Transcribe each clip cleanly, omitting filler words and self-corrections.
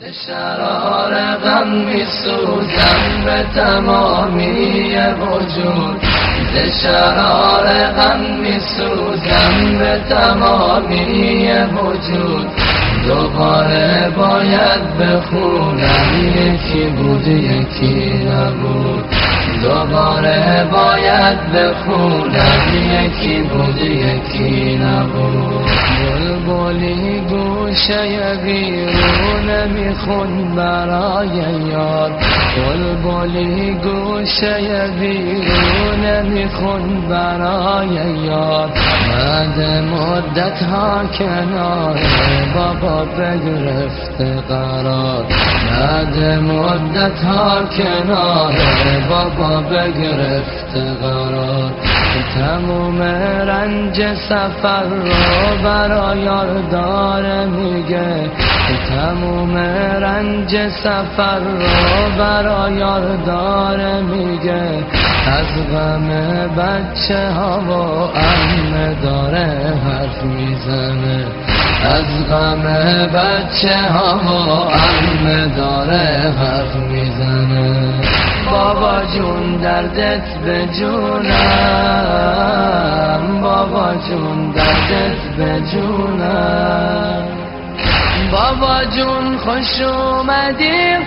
شرار غم میسوزم به تمامی وجود، ز شرار غم میسوزم به تمامی وجود. دوباره باید بخونم یکی بود یکی نبود، دوباره باید بخونم یکی بود یکی نبود. بلبلی گوشه بیرون میخون برای یاد، بلبلی گوشه بیرون میخون برای یاد. بعد مدت ها کنار بابا بگرفته قرار، بعد مدت ها کنار بابا بگرفته قرار. تموم رنج سفر رو برای یار داره میگه، تموم رنج سفر رو برای یار داره میگه. از غم بچه ها و عمه داره حرف میزنه، از غم بچه ها و عمه داره حرف میزنه. بابا جون دردت به جونم، بابا جون دردت به جونم. بابا جون خوش اومدیم،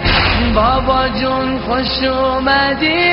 بابا جون خوش اومدیم.